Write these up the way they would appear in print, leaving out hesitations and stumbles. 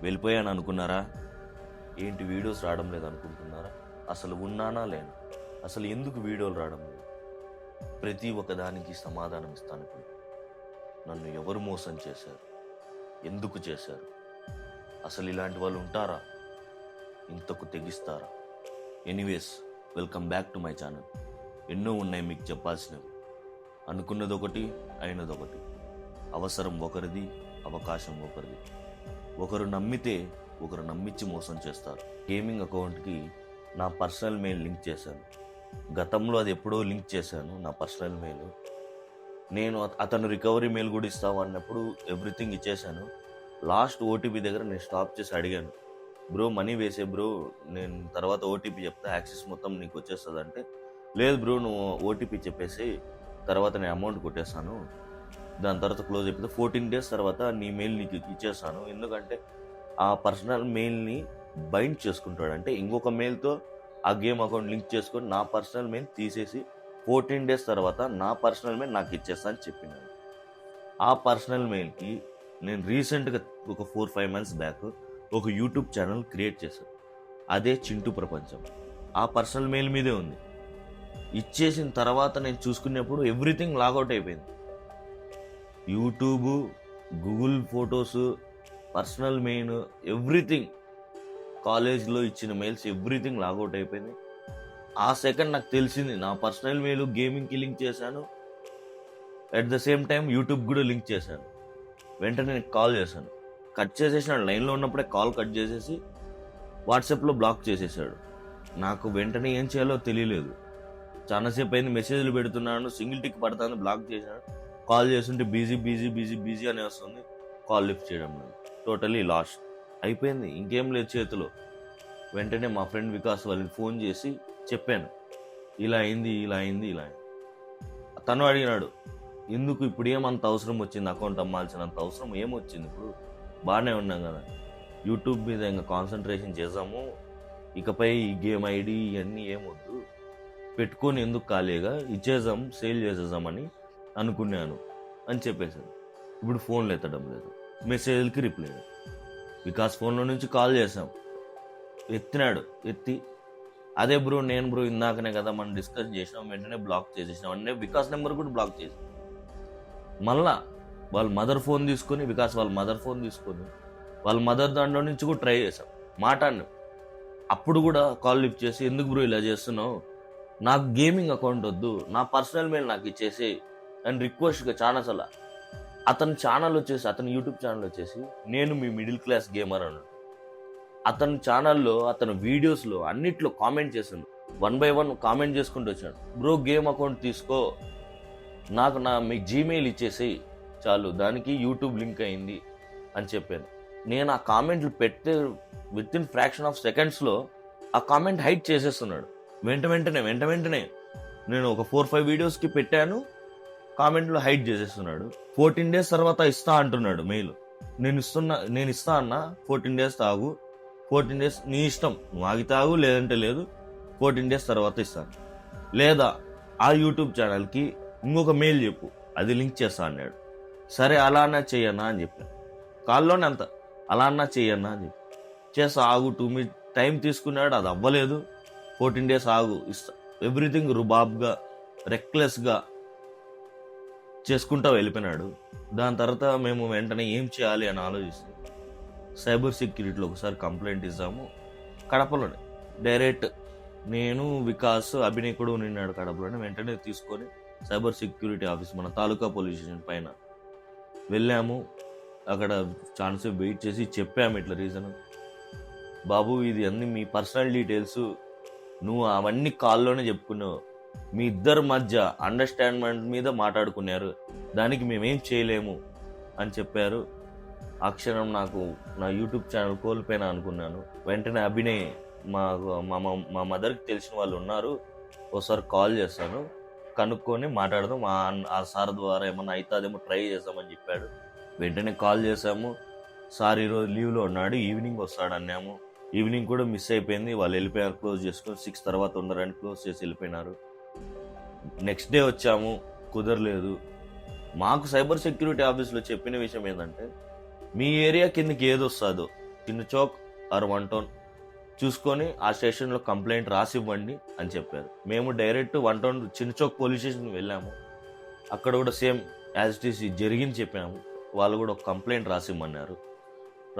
వెళ్ళిపోయాను అనుకున్నారా? ఏంటి వీడియోస్ రావడం లేదు అనుకుంటున్నారా? అసలు ఉన్నానా లేను? అసలు ఎందుకు వీడియోలు రావడం లేదు? ప్రతి ఒక్కదానికి సమాధానం ఇస్తాను ఇప్పుడు. నన్ను ఎవరు మోసం చేశారు? ఎందుకు చేశారు? అసలు ఇలాంటి వాళ్ళు ఉంటారా? ఇంతకు తెగిస్తారా? Anyways, welcome back to my channel. ఎన్నో ఉన్నాయి మీకు చెప్పాల్సినవి. అనుకున్నది ఒకటి, అయినది ఒకటి. అవసరం ఒకరిది, అవకాశం ఒకరిది. ఒకరు నమ్మితే ఒకరు నమ్మించి మోసం చేస్తారు. గేమింగ్ అకౌంట్కి నా పర్సనల్ మెయిల్ లింక్ చేశాను. గతంలో అది ఎప్పుడో లింక్ చేశాను, నా పర్సనల్ మెయిల్. నేను అతను రికవరీ మెయిల్ కూడా ఇస్తావు అన్నప్పుడు ఎవ్రీథింగ్ ఇచ్చేశాను. లాస్ట్ ఓటీపీ దగ్గర నేను స్టాప్ చేసి అడిగాను, బ్రో మనీ వేసే బ్రో, నేను తర్వాత ఓటీపీ చెప్తా, యాక్సెస్ మొత్తం నీకు వచ్చేస్తుంది అంటే, లేదు బ్రో నువ్వు ఓటీపీ చెప్పేసి తర్వాత నేను అమౌంట్ కొట్టేస్తాను, దాని తర్వాత క్లోజ్ అయిపోతే 14 days తర్వాత నీ మెయిల్ నీకు ఇచ్చేస్తాను. ఎందుకంటే ఆ పర్సనల్ మెయిల్ని బైండ్ చేసుకుంటాడు, అంటే ఇంకొక మెయిల్తో ఆ గేమ్ అకౌంట్ లింక్ చేసుకొని నా పర్సనల్ మెయిల్ తీసేసి 14 days తర్వాత నా పర్సనల్ మెయిల్ నాకు ఇచ్చేస్తా అని చెప్పినాను. ఆ పర్సనల్ మెయిల్కి నేను రీసెంట్గా ఒక 4-5 months బ్యాక్ ఒక యూట్యూబ్ ఛానల్ క్రియేట్ చేశాను. అదే చింటూ ప్రపంచం. ఆ పర్సనల్ మెయిల్ మీదే ఉంది. ఇచ్చేసిన తర్వాత నేను చూసుకునేప్పుడు ఎవ్రీథింగ్ లాగౌట్ అయిపోయింది. YouTube, Google photos, personal mail, everything, కాలేజ్లో ఇచ్చిన మెయిల్స్ ఎవ్రీథింగ్ లాగౌట్ అయిపోయింది. ఆ సెకండ్ నాకు తెలిసింది నా పర్సనల్ మెయిల్ గేమింగ్కి లింక్ చేశాను, at the same time YouTube కూడా లింక్ చేశాను. వెంటనే నేను కాల్ చేశాను, కట్ చేసేసినాడు. లైన్లో ఉన్నప్పుడే కాల్ కట్ చేసేసి వాట్సాప్లో బ్లాక్ చేసేసాడు. నాకు వెంటనే ఏం చేయాలో తెలియలేదు. చాలాసేపు అయింది, మెసేజ్లు పెడుతున్నాను, సింగిల్ టిక్ పడుతుంది, బ్లాక్ చేశాను. కాల్ చేస్తుంటే బిజీ బిజీ బిజీ బిజీ అనే వస్తుంది, కాల్ లిఫ్ట్ చేయడం లేదు. టోటలీ లాస్ట్ అయిపోయింది, ఇంకేం లేదు చేతిలో. వెంటనే మా ఫ్రెండ్ వికాస్ వాళ్ళకి ఫోన్ చేసి చెప్పాను, ఇలా అయింది ఇలా అయింది ఇలా అయింది. తను అడిగినాడు, ఎందుకు ఇప్పుడు ఏమంత అవసరం వచ్చింది, అకౌంట్ అమ్మాల్సినంత అవసరం ఏమొచ్చింది, ఇప్పుడు బాగానే ఉన్నాం కదా, యూట్యూబ్ మీద ఇంకా కాన్సన్ట్రేషన్ చేద్దాము, ఇకపై ఈ గేమ్ ఐడి ఇవన్నీ ఏమొద్దు, పెట్టుకొని ఎందుకు ఖాళీగా ఇచ్చేద్దాం, సేల్ చేసేద్దామని అనుకున్నాను అని చెప్పేశాను. ఇప్పుడు ఫోన్లు ఎత్తడం లేదు, మెసేజ్లకి రిప్లై లేదు. వికాస్ ఫోన్లో నుంచి కాల్ చేసాం, ఎత్తినాడు. ఎత్తి అదే బ్రో నేను బ్రో ఇందాకనే కదా మనం డిస్కస్ చేసినాం, వెంటనే బ్లాక్ చేసేసినాం అంటే వికాస్ నెంబర్ కూడా బ్లాక్ చేసాం. మళ్ళా వాళ్ళ మదర్ ఫోన్ తీసుకొని, వికాస్ వాళ్ళ మదర్ ఫోన్ తీసుకొని వాళ్ళ మదర్ దాంట్లో నుంచి కూడా ట్రై చేసాం, మాట్లాడినాం. అప్పుడు కూడా కాల్ లిఫ్ట్ చేసి, ఎందుకు బ్రో ఇలా చేస్తున్నావు, నాకు గేమింగ్ అకౌంట్ వద్దు, నా పర్సనల్ మెయిల్ నాకు ఇచ్చేసి అని రిక్వెస్ట్గా చాలాసార్లు. అతని ఛానల్ వచ్చేసి, అతని యూట్యూబ్ ఛానల్ వచ్చేసి నేను మీ మిడిల్ క్లాస్ గేమర్ అన్నాడు. అతని ఛానల్లో అతని వీడియోస్లో అన్నిట్లో కామెంట్ చేశాను, 1 by 1 కామెంట్ చేసుకుంటూ వచ్చాడు. బ్రో గేమ్ అకౌంట్ తీసుకో, నాకు మీ జీమెయిల్ ఇచ్చేసి చాలు, దానికి యూట్యూబ్ లింక్ అయింది అని చెప్పాను. నేను ఆ కామెంట్లు పెట్టే విత్ ఇన్ ఫ్రాక్షన్ ఆఫ్ సెకండ్స్లో ఆ కామెంట్ హైడ్ చేసేస్తున్నాడు. వెంటనే నేను ఒక 4-5 వీడియోస్కి పెట్టాను, కామెంట్లో హైడ్ చేసేస్తున్నాడు. 14 days తర్వాత ఇస్తా అంటున్నాడు మెయిల్. నేను ఇస్తా అన్నా, 14 days తాగు, 14 days నీ ఇష్టం, నువ్వు ఆగి తాగు లేదంటే లేదు, 14 days తర్వాత ఇస్తాను, లేదా ఆ యూట్యూబ్ ఛానల్కి ఇంకొక మెయిల్ చెప్పు, అది లింక్ చేస్తా అన్నాడు. సరే అలా అన్నా చెయ్యన్నా అని చెప్పాను. కాల్లోనే అంత అలా అన్నా చెయ్యన్నా అని చెప్పి చేస్తా, ఆగు 2 minutes టైం తీసుకున్నాడు, అది అవ్వలేదు. 14 days ఆగు ఇస్తా, ఎవ్రీథింగ్ రుబాబ్గా రెక్లెస్గా చేసుకుంటా వెళ్ళిపోయినాడు. దాని తర్వాత మేము వెంటనే ఏం చేయాలి అని ఆలోచిస్తే సైబర్ సెక్యూరిటీలో ఒకసారి కంప్లైంట్ ఇద్దాము. కడపలోనే డైరెక్ట్ నేను, వికాస్, అభినయ్ కూడా నిన్నాడు కడపలోనే. వెంటనే తీసుకొని సైబర్ సెక్యూరిటీ ఆఫీస్ మన తాలూకా పోలీస్ స్టేషన్ పైన వెళ్ళాము. అక్కడ చాలాసేపు వెయిట్ చేసి చెప్పాము ఇట్లా రీజన్, బాబు ఇది అన్ని మీ పర్సనల్ డీటెయిల్స్, నువ్వు అవన్నీ కాల్లోనే చెప్పుకున్నావు, మీ ఇద్దరి మధ్య అండర్స్టాండ్మెంట్ మీద మాట్లాడుకున్నారు, దానికి మేమేం చేయలేము అని చెప్పారు. ఆ క్షణం నాకు నా యూట్యూబ్ ఛానల్ కోల్పోయినా అనుకున్నాను. వెంటనే అభినయ్, మా మదర్కి తెలిసిన వాళ్ళు ఉన్నారు, ఒకసారి కాల్ చేస్తాను, కనుక్కొని మాట్లాడదాం, ఆ సార్ ద్వారా ఏమన్నా అవుతుందేమో ట్రై చేస్తామని చెప్పాడు. వెంటనే కాల్ చేసాము. సార్ ఈరోజు లీవ్లో ఉన్నాడు, ఈవినింగ్ వస్తాడు అన్నాము. ఈవినింగ్ కూడా మిస్ అయిపోయింది, వాళ్ళు వెళ్ళిపోయారు, క్లోజ్ చేసుకొని 6 తర్వాత ఉండరని క్లోజ్ చేసి వెళ్ళిపోయినారు. నెక్స్ట్ డే వచ్చాము, కుదరలేదు. మాకు సైబర్ సెక్యూరిటీ ఆఫీస్లో చెప్పిన విషయం ఏంటంటే, మీ ఏరియా కిందకి ఏది వస్తుందో చిన్న చౌక్ ఆర్ 1 టౌన్ చూసుకొని ఆ స్టేషన్లో కంప్లైంట్ రాసివ్వండి అని చెప్పారు. మేము డైరెక్ట్ 1 టౌన్ చిన్న చౌక్ పోలీస్ స్టేషన్కి వెళ్ళాము. అక్కడ కూడా సేమ్ యాజ్ ఇట్ ఈస్ జరిగింది చెప్పాము. వాళ్ళు కూడా ఒక కంప్లైంట్ రాసిమ్మన్నారు.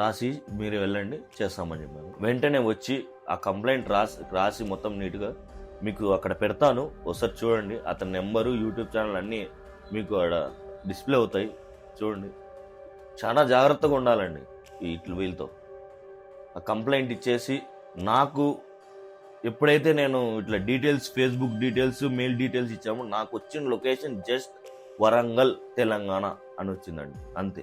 రాసి మీరు వెళ్ళండి చేస్తామని చెప్పాను. వెంటనే వచ్చి ఆ కంప్లైంట్ రాసి మొత్తం నీట్గా మీకు అక్కడ పెడతాను, ఒకసారి చూడండి. అతని నెంబరు, యూట్యూబ్ ఛానల్ అన్నీ మీకు అక్కడ డిస్ప్లే అవుతాయి, చూడండి. చాలా జాగ్రత్తగా ఉండాలండి వీళ్ళతో. ఆ కంప్లైంట్ ఇచ్చేసి నాకు ఎప్పుడైతే నేను ఇట్లా details, Facebook details, mail details ఇచ్చామో నాకు వచ్చిన లొకేషన్ జస్ట్ వరంగల్ తెలంగాణ అని వచ్చిందండి, అంతే.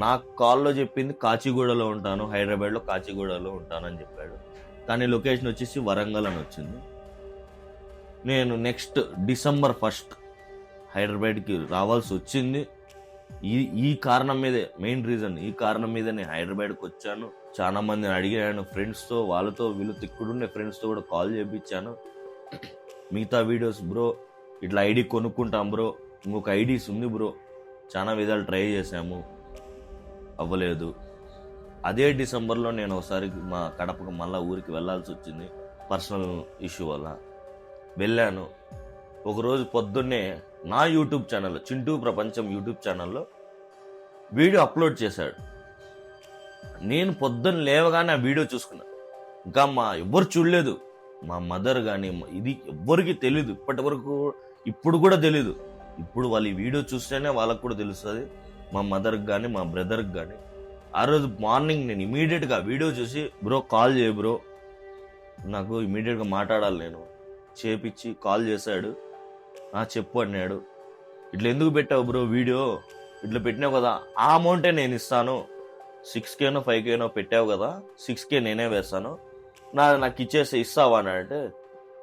నాకు కాల్లో చెప్పింది కాచిగూడలో ఉంటాను, హైదరాబాద్లో కాచిగూడలో ఉంటానని చెప్పాడు. కానీ లొకేషన్ వచ్చేసి వరంగల్ అని వచ్చింది. నేను నెక్స్ట్ December 1 హైదరాబాద్కి రావాల్సి వచ్చింది. ఈ కారణం మీదే, మెయిన్ రీజన్ ఈ కారణం మీద నేను హైదరాబాద్కి వచ్చాను. చాలా మందిని అడిగాను, ఫ్రెండ్స్తో, వాళ్ళతో వీళ్ళతో, ఇక్కడుండే ఫ్రెండ్స్తో కూడా కాల్ చేయించాను. మిగతా వీడియోస్ బ్రో ఇట్లా ఐడి కొనుక్కుంటాం బ్రో, ఇంకొక ఐడీస్ ఉంది బ్రో, చాలా విధాలు ట్రై చేశాము, అవ్వలేదు. అదే డిసెంబర్లో నేను ఒకసారి మా కడపకు మళ్ళీ ఊరికి వెళ్ళాల్సి వచ్చింది, పర్సనల్ ఇష్యూ వల్ల. వెళ్ళాను. ఒకరోజు పొద్దున్నే నా యూట్యూబ్ ఛానల్, చింటూ ప్రపంచం యూట్యూబ్ ఛానల్లో వీడియో అప్లోడ్ చేశాడు. నేను పొద్దున్న లేవగానే ఆ వీడియో చూసుకున్నా. ఇంకా ఎవ్వరు చూడలేదు, మా మదర్ కానీ ఇది ఎవ్వరికి తెలీదు ఇప్పటి వరకు, ఇప్పుడు కూడా తెలీదు. ఇప్పుడు వాళ్ళు ఈ వీడియో చూస్తేనే వాళ్ళకు కూడా తెలుస్తుంది, మా మదర్కి కానీ మా బ్రదర్కి కానీ. ఆ రోజు మార్నింగ్ నేను ఇమీడియట్గా వీడియో చూసి, బ్రో కాల్ చేయ బ్రో, నాకు ఇమీడియట్గా మాట్లాడాలి నేను, చేపించి కాల్ చేశాడు. చెప్పు అన్నాడు. ఇట్లా ఎందుకు పెట్టావు బ్రో వీడియో, ఇట్లా పెట్టినావు కదా, ఆ అమౌంటే నేను ఇస్తాను, 6Kనో 5Kనో పెట్టావు కదా, 6K నేనే వేస్తాను, నాకు ఇస్తావా అని అంటే,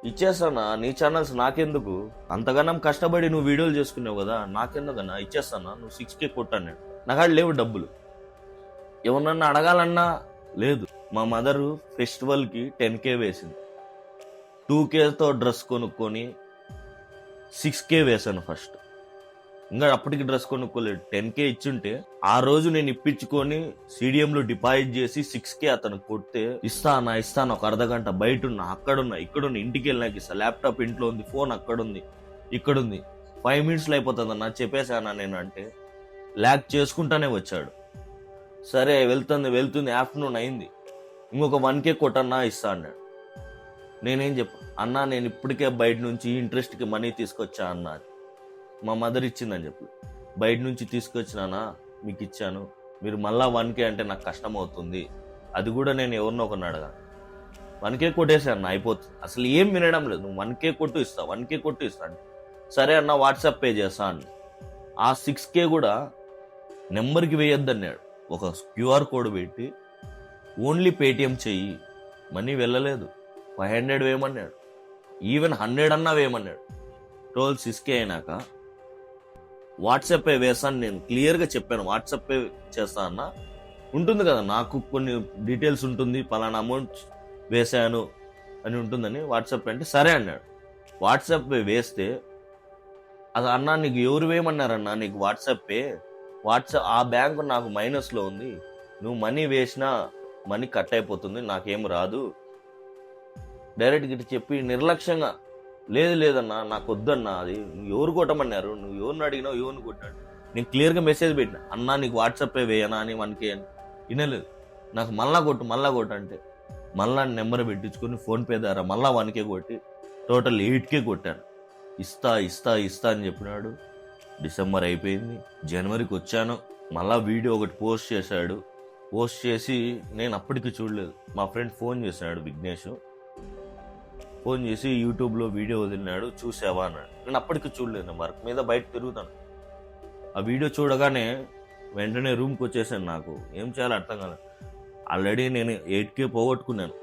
ఇచ్చేస్తానా, నీ ఛానల్స్ నాకెందుకు, అంతగానం కష్టపడి నువ్వు వీడియోలు చేసుకున్నావు కదా, నాకెందుకన్నా, ఇచ్చేస్తానా, నువ్వు 6K కొట్టాను. నాకు లేవు డబ్బులు, ఎవరన్నా అడగాలన్నా లేదు. మా మదరు ఫెస్టివల్కి 10K వేసింది, 2Kతో డ్రెస్ కొనుక్కొని 6K వేసాను ఫస్ట్. ఇంకా అప్పటికి డ్రెస్ కొనుక్కోలేదు. 10K ఇచ్చుంటే ఆ రోజు నేను ఇప్పించుకొని CDMలో డిపాజిట్ చేసి 6K అతను కొడితే, ఇస్తాను ఒక అర్ధగంట, బయట ఉన్నా, అక్కడున్నా, ఇక్కడున్నా, ఇంటికి వెళ్ళినాక ఇస్తా, ల్యాప్టాప్ ఇంట్లో ఉంది, ఫోన్ అక్కడుంది, ఇక్కడుంది, 5 minutesలో అయిపోతుందన్నా చెప్పేశానా నేను అంటే, ల్యాక్ చేసుకుంటానే వచ్చాడు. సరే వెళ్తుంది, ఆఫ్టర్నూన్ అయింది, ఇంకొక 1K కొట్టన్నా ఇస్తా అన్నాడు. నేనేం చెప్పా, అన్నా నేను ఇప్పటికే బయట నుంచి ఇంట్రెస్ట్కి మనీ తీసుకొచ్చా అన్నా, మా మదర్ ఇచ్చిందని చెప్పి, బయట నుంచి తీసుకొచ్చినానా మీకు ఇచ్చాను, మీరు మళ్ళా 1K అంటే నాకు కష్టం అవుతుంది, అది కూడా నేను ఎవరినో ఒకరిని అడగా, 1K కొట్టేసాను అయిపోతుంది, అసలు ఏం వినడం లేదు, నువ్వు 1K కొట్టు ఇస్తా అంటే, సరే అన్న వాట్సాప్ పే చేస్తా అని. ఆ 6K కూడా నెంబర్కి వేయొద్దన్నాడు, ఒక QR కోడ్ పెట్టి ఓన్లీ పేటిఎం చెయ్యి, మనీ వెళ్ళలేదు. 500 వేయమన్నాడు, ఈవెన్ 100 అన్నా వేయమన్నాడు. 6K అయినాక వాట్సాప్ పే వేస్తాను, నేను క్లియర్గా చెప్పాను, వాట్సాప్ పే చేస్తా అన్న, ఉంటుంది కదా నాకు కొన్ని డీటెయిల్స్ ఉంటుంది, పలానా అమౌంట్ వేసాను అని ఉంటుందని, వాట్సాప్ పే అంటే సరే అన్నాడు. వాట్సాప్ పే వేస్తే, అది అన్నా నీకు ఎవరు వేయమన్నారన్నా, నీకు వాట్సాప్ పే, ఆ బ్యాంకు నాకు మైనస్లో ఉంది, నువ్వు మనీ వేసినా మనీ కట్ అయిపోతుంది, నాకేం రాదు, డైరెక్ట్గా ఇటు చెప్పి నిర్లక్ష్యంగా, లేదన్నా నాకు వద్దన్నా, అది నువ్వు ఎవరు కొట్టమన్నారు, నువ్వు ఎవరిని అడిగినావు, ఎవరిని కొట్టాడు, నేను క్లియర్గా మెసేజ్ పెట్టినా, అన్నా నీకు వాట్సాప్ పే వేయనా అని 1K అని, వినలేదు. నాకు మళ్ళా కొట్టు అంటే, మళ్ళా నెంబర్ పెట్టించుకొని ఫోన్పే ద్వారా మళ్ళా 1K కొట్టి టోటల్ 8K కొట్టాను. ఇస్తా అని చెప్పినాడు. డిసెంబర్ అయిపోయింది, జనవరికి వచ్చాను. మళ్ళా వీడియో ఒకటి పోస్ట్ చేశాడు. పోస్ట్ చేసి నేను అప్పటికి చూడలేదు, మా ఫ్రెండ్ ఫోన్ చేశాడు విఘ్నేష్, ఫోన్ చేసి యూట్యూబ్లో వీడియో వదిలినాడు చూసావా అన్నాడు. నేను అప్పటికి చూడలేదు, నేను వర్క్ మీద బయట తిరుగుతాను. ఆ వీడియో చూడగానే వెంటనే రూమ్కి వచ్చేసాను. నాకు ఏం చేయాలో అర్థం కాలేదు. ఆల్రెడీ నేను 8K పోగొట్టుకున్నాను,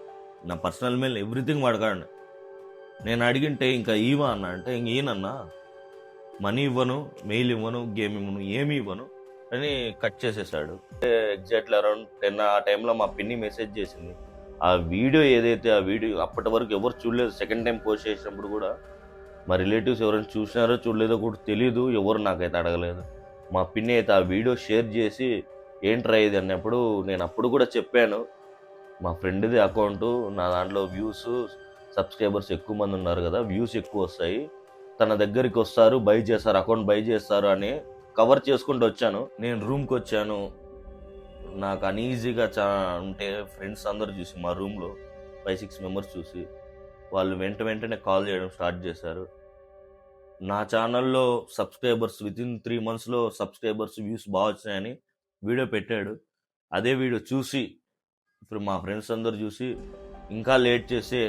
నా పర్సనల్ మెయిల్ ఎవ్రీథింగ్ వాడగాను. నేను అడిగింటే ఇంకా ఇవా అన్నా అంటే, ఇంక ఈయనన్నా మనీ ఇవ్వను, మెయిల్ ఇవ్వను, గేమ్ ఇవ్వను, ఏమి ఇవ్వను అని కట్ చేసేసాడు. ఎగ్జాక్ట్లీ అరౌండ్ 10 ఆ టైంలో మా పిన్ని మెసేజ్ చేసింది. ఆ వీడియో ఏదైతే, ఆ వీడియో అప్పటి వరకు ఎవరు చూడలేదు. సెకండ్ టైం పోస్ట్ చేసినప్పుడు కూడా మా రిలేటివ్స్ ఎవరైనా చూసినారో చూడలేదో కూడా తెలియదు, ఎవరు నాకైతే అడగలేదు. మా పిన్ని అయితే ఆ వీడియో షేర్ చేసి ఏంట్రా ఇది అన్నప్పుడు నేను అప్పుడు కూడా చెప్పాను, మా ఫ్రెండ్ది అకౌంటు, నా దాంట్లో వ్యూస్ సబ్స్క్రైబర్స్ ఎక్కువ మంది ఉన్నారు కదా, వ్యూస్ ఎక్కువ వస్తాయి, తన దగ్గరికి వస్తారు, బై చేస్తారు, అకౌంట్ బై చేస్తారు అని కవర్ చేసుకుంటూ వచ్చాను. నేను రూమ్కి వచ్చాను, నాకు అన్ఈజీగా అంటే ఫ్రెండ్స్ అందరూ చూసి, మా రూమ్లో 5-6 మెంబర్స్ చూసి వాళ్ళు వెంటనే కాల్ చేయడం స్టార్ట్ చేశారు. నా ఛానల్లో సబ్స్క్రైబర్స్ వితిన్ 3 monthsలో సబ్స్క్రైబర్స్ వ్యూస్ బాగా వచ్చినాయని వీడియో పెట్టాడు. అదే వీడియో చూసి ఇప్పుడు మా ఫ్రెండ్స్ అందరూ చూసి ఇంకా లేట్ చేస్తే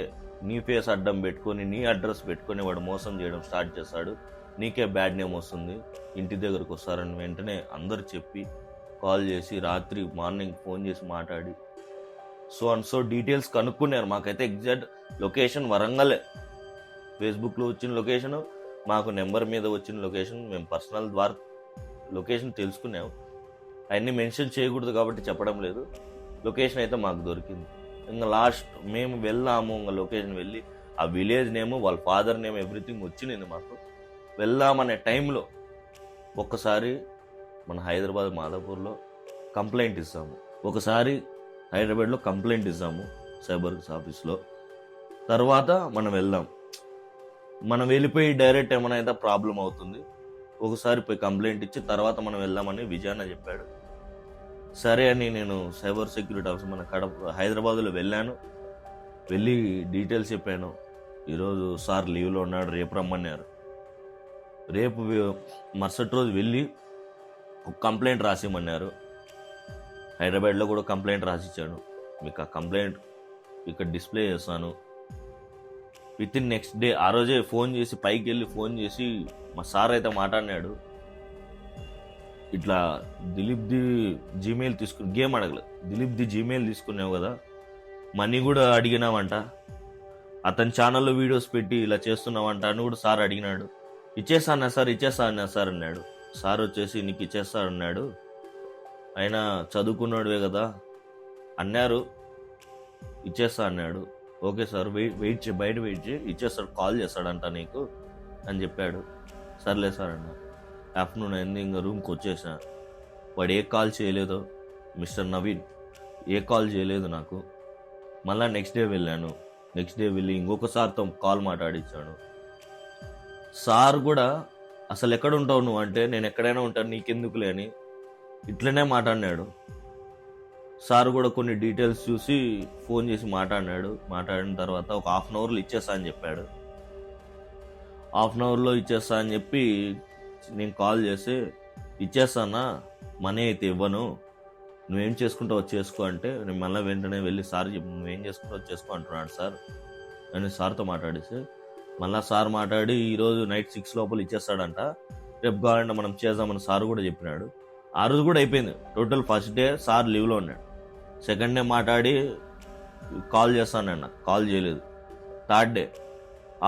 నీ ఫేస్ అడ్డం పెట్టుకొని నీ అడ్రస్ పెట్టుకొని వాడు మోసం చేయడం స్టార్ట్ చేశాడు, నీకే బ్యాడ్ నేమ్ వస్తుంది, ఇంటి దగ్గరకు వస్తారని వెంటనే అందరు చెప్పి కాల్ చేసి రాత్రి మార్నింగ్ ఫోన్ చేసి మాట్లాడి సో డీటెయిల్స్ కనుక్కున్నారు. మాకైతే ఎగ్జాక్ట్ లొకేషన్ వరంగలే, ఫేస్బుక్లో వచ్చిన లొకేషను, మాకు నెంబర్ మీద వచ్చిన లొకేషన్, మేము పర్సనల్ ద్వారా లొకేషన్ తెలుసుకున్నాము. అవన్నీ మెన్షన్ చేయకూడదు కాబట్టి చెప్పడం లేదు. లొకేషన్ అయితే మాకు దొరికింది. ఇంకా లాస్ట్ మేము వెళ్ళాము, ఇంకా లొకేషన్ వెళ్ళి ఆ విలేజ్ నేమ్, వాళ్ళ ఫాదర్ నేమ్, ఎవ్రీథింగ్ వచ్చింది మాకు. వెళ్దామనే టైంలో ఒక్కసారి మన హైదరాబాద్ మాదాపూర్లో కంప్లైంట్ ఇస్తాము, ఒకసారి హైదరాబాద్లో కంప్లైంట్ ఇస్తాము సైబర్ ఆఫీస్లో, తర్వాత మనం వెళ్దాం, మనం వెళ్ళిపోయి డైరెక్ట్ ఏమైనా అయితే ప్రాబ్లం అవుతుంది, ఒకసారి పోయి కంప్లైంట్ ఇచ్చి తర్వాత మనం వెళ్దామని విజయన్న చెప్పాడు. సరే అని నేను సైబర్ సెక్యూరిటీ ఆఫీస్ మన హైదరాబాద్లో వెళ్ళాను. వెళ్ళి డీటెయిల్స్ చెప్పాను. ఈరోజు సార్ లీవ్లో ఉన్నాడు, రేపు రమ్మన్నారు. రేపు మరుసటి రోజు వెళ్ళి ఒక కంప్లైంట్ రాసిమన్నారు. హైదరాబాద్లో కూడా కంప్లైంట్ రాసిచ్చాను. మీకు ఆ కంప్లైంట్ ఇక్కడ డిస్ప్లే చేస్తాను. విత్ ఇన్ నెక్స్ట్ డే ఆ రోజే ఫోన్ చేసి, పైకి వెళ్ళి ఫోన్ చేసి మా సార్ అయితే మాట్లాడినాడు, ఇట్లా దిలీప్ది జీమెయిల్ తీసుకుని, గేమ్ అడగలేదు, దిలీప్ది జీమెయిల్ తీసుకున్నావు కదా, మనీ కూడా అడిగినావంట, అతని ఛానల్లో వీడియోస్ పెట్టి ఇలా చేస్తున్నావంట అని కూడా సార్ అడిగినాడు. ఇచ్చేస్తాను సార్ అన్నాడు. సార్ వచ్చేసి నీకు ఇచ్చేస్తాడన్నాడు, అయినా చదువుకున్నాడువే కదా అన్నారు, ఇచ్చేస్తా అన్నాడు. ఓకే సార్ వెయిట్ చేయి, బయట వెయిట్ చేయి, ఇచ్చేస్తాడు, కాల్ చేస్తాడంట నీకు అని చెప్పాడు. సర్లే సార్ అన్న. ఆఫ్టర్నూన్ అయింది, ఇంకా రూమ్కి వచ్చేసా. వాడు ఏ కాల్ చేయలేదు, మిస్టర్ నవీన్ ఏ కాల్ చేయలేదు నాకు. మళ్ళీ నెక్స్ట్ డే వెళ్ళాను. నెక్స్ట్ డే వెళ్ళి ఇంకొకసారితో కాల్ మాట్లాడించాడు. సార్ కూడా అసలు ఎక్కడ ఉంటావు నువ్వు అంటే, నేను ఎక్కడైనా ఉంటాను నీకెందుకులే అని ఇట్లనే మాట్లాడినాడు. సార్ కూడా కొన్ని డీటెయిల్స్ చూసి ఫోన్ చేసి మాట్లాడినాడు. మాట్లాడిన తర్వాత ఒక 1/2 అవర్లో ఇచ్చేస్తా అని చెప్పాడు. 1/2 అవర్లో ఇచ్చేస్తా అని చెప్పి నేను కాల్ చేసి, ఇచ్చేస్తానా, మనీ అయితే ఇవ్వను, నువ్వేం చేసుకుంటావు చేసుకో అంటే, నేను మళ్ళీ వెంటనే వెళ్ళి సార్ చెప్పి నువ్వేం చేసుకుంటావు చేసుకో అంటున్నాడు సార్ అని సార్తో మాట్లాడేసి, మళ్ళీ సార్ మాట్లాడి ఈరోజు నైట్ 6 లోపల ఇచ్చేస్తాడంట, రేపు కావాలంటే మనం చేద్దామని సార్ కూడా చెప్పినాడు. ఆ రోజు కూడా అయిపోయింది. టోటల్ ఫస్ట్ డే సార్ లీవ్లో ఉన్నాడు. సెకండ్ డే మాట్లాడి కాల్ చేస్తానన్న, కాల్ చేయలేదు. థర్డ్ డే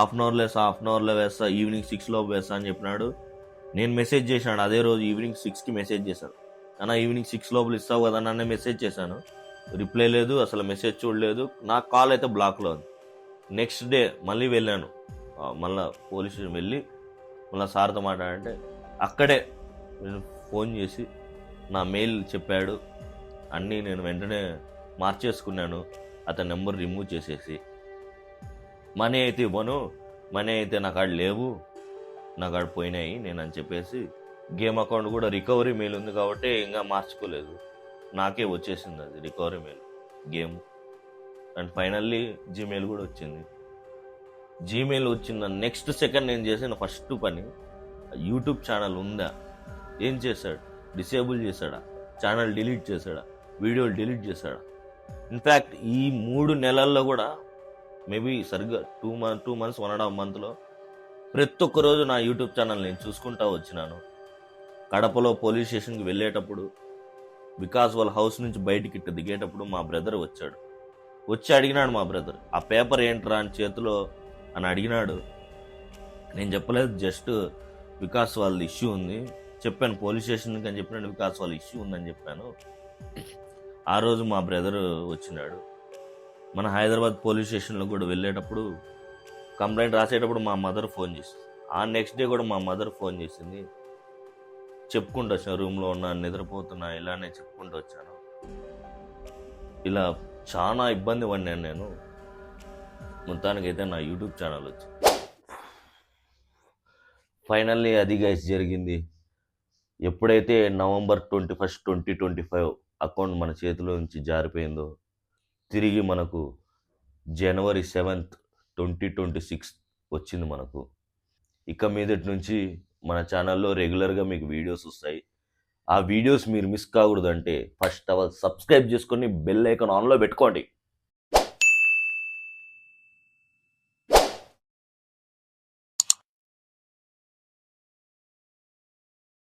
1/2 అవర్లో వేస్తా, ఈవినింగ్ 6 లోపు వేస్తా అని చెప్పినాడు. నేను మెసేజ్ చేశాను, అదే రోజు ఈవినింగ్ 6కి మెసేజ్ చేశాను, అన్న ఈవినింగ్ 6 లోపల ఇస్తావు కదా నన్ను మెసేజ్ చేశాను. రిప్లై లేదు, అసలు మెసేజ్ చూడలేదు. నా కాల్ అయితే బ్లాక్లో ఉంది. నెక్స్ట్ డే మళ్ళీ వెళ్ళాను, మళ్ళీ పోలీస్ స్టేషన్ వెళ్ళి మళ్ళీ సార్తో మాట్లాడంటే, అక్కడే నేను ఫోన్ చేసి నా మెయిల్ చెప్పాడు, అన్నీ నేను వెంటనే మార్చేసుకున్నాను. అతని నెంబర్ రిమూవ్ చేసేసి, మనీ అయితే ఇవ్వను, మనీ అయితే నా కాడ లేవు, నా కాడ పోయినాయి నేను అని చెప్పేసి, గేమ్ అకౌంట్ కూడా రికవరీ మెయిల్ ఉంది కాబట్టి ఇంకా మార్చుకోలేదు, నాకే వచ్చేసింది అది recovery mail game. And finally Gmail కూడా వచ్చింది. జీమెయిల్ వచ్చిన నెక్స్ట్ సెకండ్ నేను చేసిన ఫస్ట్ పని, యూట్యూబ్ ఛానల్ ఉందా, ఏం చేశాడు, డిసేబుల్ చేశాడా, ఛానల్ డిలీట్ చేశాడా, వీడియోలు డిలీట్ చేశాడా. ఇన్ఫ్యాక్ట్ ఈ 3 నెలల్లో కూడా మేబీ సరిగ్గా 2 months 1.5 monthలో ప్రతి ఒక్క రోజు నా యూట్యూబ్ ఛానల్ నేను చూసుకుంటా వచ్చినాను. కడపలో పోలీస్ స్టేషన్కి వెళ్ళేటప్పుడు, వికాస్ వాళ్ళ హౌస్ నుంచి బయటికి ఇట్ట దిగేటప్పుడు మా బ్రదర్ వచ్చాడు. వచ్చి అడిగినాడు మా బ్రదర్, ఆ పేపర్ ఏంట్రా అని చేతిలో అని అడిగినాడు. నేను చెప్పలేదు, జస్ట్ వికాస్ వాళ్ళది ఇష్యూ ఉంది చెప్పాను, పోలీస్ స్టేషన్కి అని చెప్పినాడు, వికాస్ వాళ్ళ ఇష్యూ ఉందని చెప్పాను. ఆ రోజు మా బ్రదర్ వచ్చినాడు. మన హైదరాబాద్ పోలీస్ స్టేషన్లో కూడా వెళ్ళేటప్పుడు కంప్లైంట్ రాసేటప్పుడు మా మదర్ ఫోన్ చేసింది. ఆ నెక్స్ట్ డే కూడా మా మదర్ ఫోన్ చేసింది, చెప్పుకుంటూ వచ్చాను, రూమ్లో ఉన్నా, నిద్రపోతున్నా, ఇలానే చెప్పుకుంటూ వచ్చాను. ఇలా చాలా ఇబ్బంది పడినాను నేను. మొత్తానికైతే నా యూట్యూబ్ ఛానల్ వచ్చింది. ఫైనల్లీ అది గైస్ జరిగింది. ఎప్పుడైతే November 21, 2025 అకౌంట్ మన చేతిలో నుంచి జారిపోయిందో, తిరిగి మనకు January 7, 2026 వచ్చింది మనకు. ఇక మీదటి నుంచి మన ఛానల్లో రెగ్యులర్గా మీకు వీడియోస్ వస్తాయి. ఆ వీడియోస్ మీరు మిస్ కాకూడదంటే ఫస్ట్ ఆఫ్ ఆల్ సబ్స్క్రైబ్ చేసుకొని బెల్ ఐకాన్ ఆన్లో పెట్టుకోండి.